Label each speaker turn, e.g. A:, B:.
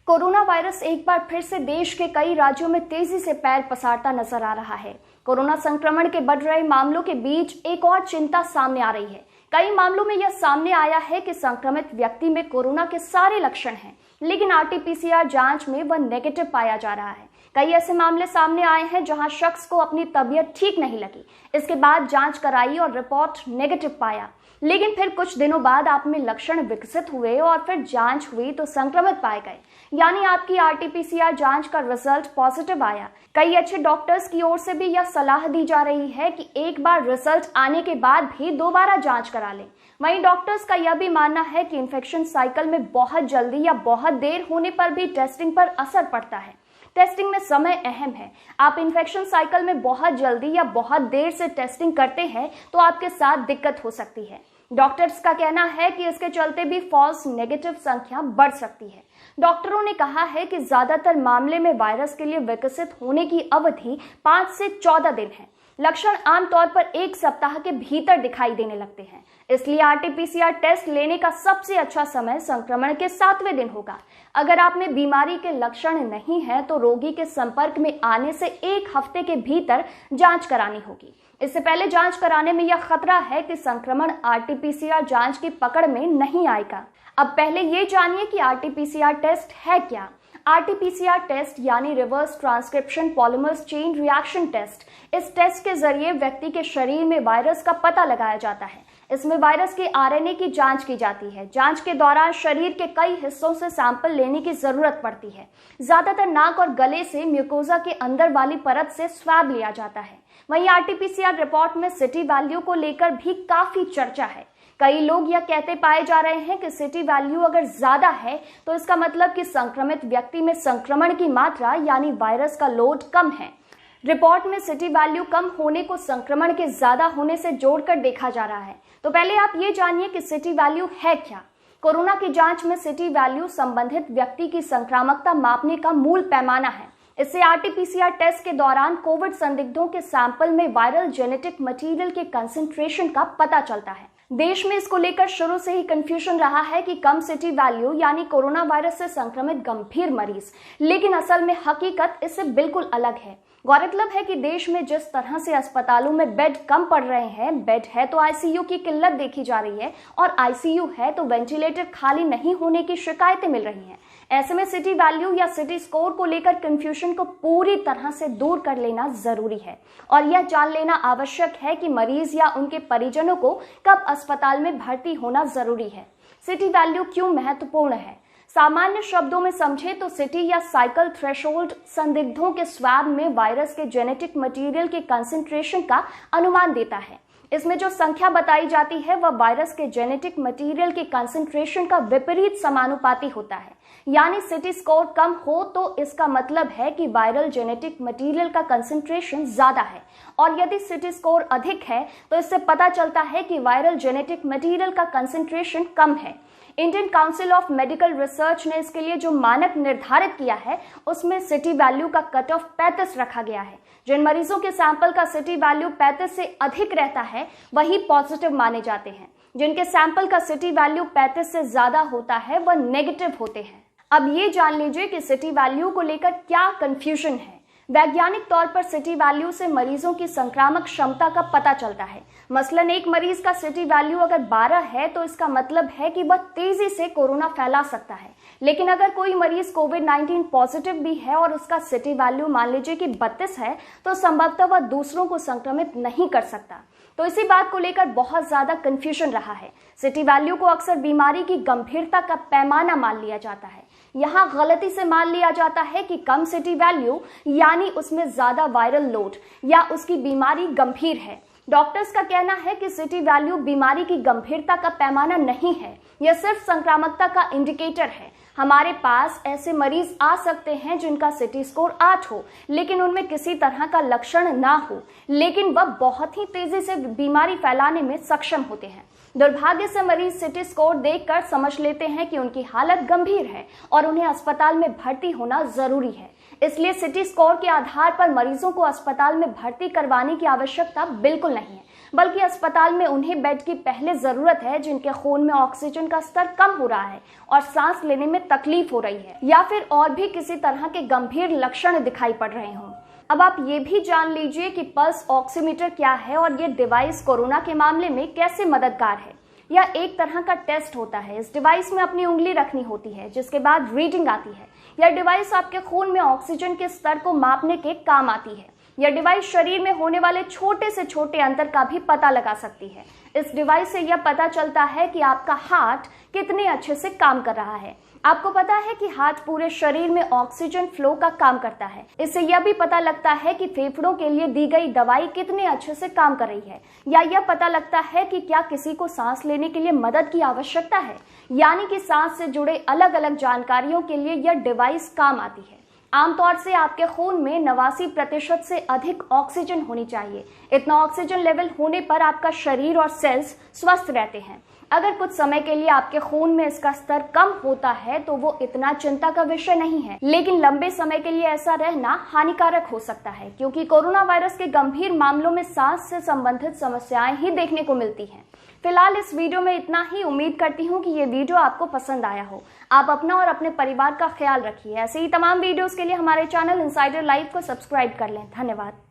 A: Corona virus एक बार फिर से देश के कई राज्यों में तेजी से पैर पसारता नजर आ रहा है। कोरोना संक्रमण के बढ़ रहे मामलों के बीच एक और चिंता सामने आ रही है। कई मामलों में यह सामने आया है कि संक्रमित व्यक्ति में कोरोना के सारे लक्षण हैं, लेकिन आरटीपीसीआर जांच में वह नेगेटिव पाया जा रहा है। कई ऐसे मामले सामने आए हैं जहां शख्स को अपनी तबीयत ठीक नहीं लगी, इसके बाद जांच कराई और रिपोर्ट नेगेटिव पाया, लेकिन फिर कुछ दिनों बाद आप में लक्षण विकसित हुए और फिर जांच हुई तो संक्रमित पाए गए, यानी आपकी आरटीपीसीआर जांच का रिजल्ट पॉजिटिव आया। कई अच्छे डॉक्टर्स की ओर से भी यह सलाह दी जा रही है कि एक बार रिजल्ट आने के बाद भी दोबारा जांच करा लें। वहीं डॉक्टर्स का यह भी मानना है कि इन्फेक्शन साइकिल में बहुत जल्दी या बहुत देर होने पर भी टेस्टिंग पर असर पड़ता है। टेस्टिंग में समय अहम है। आप इन्फेक्शन साइकिल में बहुत जल्दी या बहुत देर से टेस्टिंग करते हैं तो आपके साथ दिक्कत हो सकती है। डॉक्टर्स का कहना है कि इसके चलते भी फॉल्स नेगेटिव संख्या बढ़ सकती है। डॉक्टरों ने कहा है कि ज्यादातर मामले में वायरस के लिए विकसित होने की अवधि 5 से 14 दिन है। लक्षण आमतौर पर 1 सप्ताह के भीतर दिखाई देने लगते हैं, इसलिए आरटीपीसीआर टेस्ट लेने का सबसे अच्छा समय संक्रमण के 7वें दिन होगा। अगर आप में बीमारी के लक्षण नहीं है तो रोगी के संपर्क में आने से 1 हफ्ते के भीतर जांच करानी होगी। इससे पहले जांच कराने में यह खतरा है कि संक्रमण आरटीपीसीआर जांच की पकड़ में नहीं आएगा। अब पहले ये जानिए कि आरटीपीसीआर टेस्ट है क्या। आरटीपीसीआर टेस्ट यानी reverse transcription polymerase chain reaction test. इस टेस्ट के जरिए व्यक्ति के शरीर में वायरस का पता लगाया जाता है। इसमें वायरस के आरएनए की जांच की जाती है। जांच के दौरान शरीर के कई हिस्सों से सैंपल लेने की जरूरत पड़ती है। ज्यादातर नाक और गले से म्यूकोजा के अंदर वाली परत से स्वैब लिया जाता है। वहीं आरटीपीसीआर रिपोर्ट में सिटी वैल्यू को लेकर भी काफी चर्चा है। कई लोग यह कहते पाए जा रहे हैं कि सिटी वैल्यू अगर ज्यादा है तो इसका मतलब कि संक्रमित व्यक्ति में संक्रमण की मात्रा यानी वायरस का लोड कम है। रिपोर्ट में सिटी वैल्यू कम होने को संक्रमण के ज्यादा होने से जोड़कर देखा जा रहा है। तो पहले आप ये जानिए कि सिटी वैल्यू है क्या। कोरोना की जांच में सिटी वैल्यू संबंधित व्यक्ति की संक्रामकता मापने का मूल पैमाना है। इससे आरटीपीसीआर टेस्ट के दौरान कोविड संदिग्धों के सैंपल में वायरल जेनेटिक मटेरियल के कंसंट्रेशन का पता चलता है। देश में इसको लेकर शुरू से ही कंफ्यूजन रहा है कि कम सिटी वैल्यू यानी कोरोना वायरस से संक्रमित गंभीर मरीज, लेकिन असल में हकीकत इससे बिल्कुल अलग है। गौरतलब है कि देश में जिस तरह से अस्पतालों में बेड कम पड़ रहे हैं, बेड है तो आईसीयू की किल्लत देखी जा रही है और आईसीयू है तो वेंटिलेटर खाली नहीं होने की शिकायतें मिल रही हैं। ऐसे में सिटी वैल्यू या सिटी स्कोर को लेकर कंफ्यूजन को पूरी तरह से दूर कर लेना जरूरी है और यह जान लेना आवश्यक है कि मरीज या उनके परिजनों को कब अस्पताल में भर्ती होना जरूरी है। सिटी वैल्यू क्यों महत्वपूर्ण है? सामान्य शब्दों में समझे तो सिटी या साइकिल थ्रेशोल्ड संदिग्धों के स्वैब में वायरस के जेनेटिक मटेरियल के कंसंट्रेशन का अनुमान देता है। इसमें जो संख्या बताई जाती है वह वायरस के जेनेटिक मटेरियल के कंसंट्रेशन का विपरीत समानुपाती होता है। यानी सिटी स्कोर कम हो तो इसका मतलब है कि वायरल जेनेटिक मटेरियल का कंसंट्रेशन ज्यादा है, और यदि सिटी स्कोर अधिक है तो इससे पता चलता है कि वायरल जेनेटिक मटेरियल का कंसंट्रेशन कम है। Indian council of medical research ने इसके लिए जो मानक निर्धारित किया है उसमें सिटी वैल्यू का कट ऑफ 35 रखा गया है। जिन मरीजों के सैंपल का सिटी वैल्यू 35 से अधिक रहता है वही पॉजिटिव माने जाते हैं। जिनके सैंपल का सिटी वैल्यू 35 से ज्यादा होता है वह नेगेटिव होते हैं। अब ये जान लीजिए कि सिटी वैल्यू को लेकर क्या कंफ्यूजन है। वैज्ञानिक तौर पर सिटी वैल्यू से मरीजों की संक्रामक क्षमता का पता चलता है। मसलन एक मरीज का सिटी वैल्यू अगर 12 है तो इसका मतलब है कि वह तेजी से कोरोना फैला सकता है। लेकिन अगर कोई मरीज कोविड-19 पॉजिटिव भी है और उसका सिटी वैल्यू मान लीजिए कि 32 है तो संभवतः वह दूसरों को संक्रमित नहीं कर सकता। तो इसी बात को लेकर बहुत ज्यादा कंफ्यूजन रहा है। सिटी वैल्यू को अक्सर बीमारी की गंभीरता का पैमाना मान लिया जाता है। यहाँ गलती से मान लिया जाता है कि कम सिटी वैल्यू यानी उसमें ज्यादा वायरल लोड या उसकी बीमारी गंभीर है। डॉक्टर्स का कहना है कि सिटी वैल्यू बीमारी की गंभीरता का पैमाना नहीं है, यह सिर्फ संक्रामकता का इंडिकेटर है। हमारे पास ऐसे मरीज आ सकते हैं जिनका सिटी स्कोर 8 हो लेकिन उनमें किसी तरह का लक्षण ना हो, लेकिन वह बहुत ही तेजी से बीमारी फैलाने में सक्षम होते हैं। दुर्भाग्य से मरीज सिटी स्कोर देखकर समझ लेते हैं कि उनकी हालत गंभीर है और उन्हें अस्पताल में भर्ती होना जरूरी है। इसलिए सिटी स्कोर के आधार पर मरीजों को अस्पताल में भर्ती करवाने की आवश्यकता बिल्कुल नहीं है। बल्कि अस्पताल में उन्हें बेड की पहले जरूरत है जिनके खून में ऑक्सीजन का स्तर कम हो रहा है और सांस लेने में तकलीफ हो रही है, या फिर और भी किसी तरह के गंभीर लक्षण दिखाई पड़ रहे हों। अब आप ये भी जान लीजिए कि पल्स ऑक्सीमीटर क्या है और ये डिवाइस कोरोना के मामले में कैसे मददगार है। यह एक तरह का टेस्ट होता है। इस डिवाइस में अपनी उंगली रखनी होती है, जिसके बाद रीडिंग आती है। यह डिवाइस आपके खून में ऑक्सीजन के स्तर को मापने के काम आती है। यह डिवाइस शरीर में होने वाले छोटे से छोटे अंतर का भी पता लगा सकती है। इस डिवाइस से यह पता चलता है कि आपका हार्ट कितने अच्छे से काम कर रहा है। आपको पता है कि हार्ट पूरे शरीर में ऑक्सीजन फ्लो का काम करता है। इससे यह भी पता लगता है कि फेफड़ों के लिए दी गई दवाई कितने अच्छे से काम कर रही है, या यह पता लगता है कि क्या किसी को सांस लेने के लिए मदद की आवश्यकता है। यानी कि सांस से जुड़े अलग अलग जानकारियों के लिए यह डिवाइस काम आती है। आमतौर से आपके खून में 89% से अधिक ऑक्सीजन होनी चाहिए। इतना ऑक्सीजन लेवल होने पर आपका शरीर और सेल्स स्वस्थ रहते हैं। अगर कुछ समय के लिए आपके खून में इसका स्तर कम होता है तो वो इतना चिंता का विषय नहीं है, लेकिन लंबे समय के लिए ऐसा रहना हानिकारक हो सकता है, क्योंकि कोरोना वायरस के गंभीर मामलों में सांस से संबंधित समस्याएं ही देखने को मिलती हैं। फिलहाल इस वीडियो में इतना ही। उम्मीद करती हूँ कि ये वीडियो आपको पसंद आया हो। आप अपना और अपने परिवार का ख्याल रखिए। ऐसे ही तमाम वीडियोस के लिए हमारे चैनल इनसाइडर लाइव को सब्सक्राइब कर लें। धन्यवाद।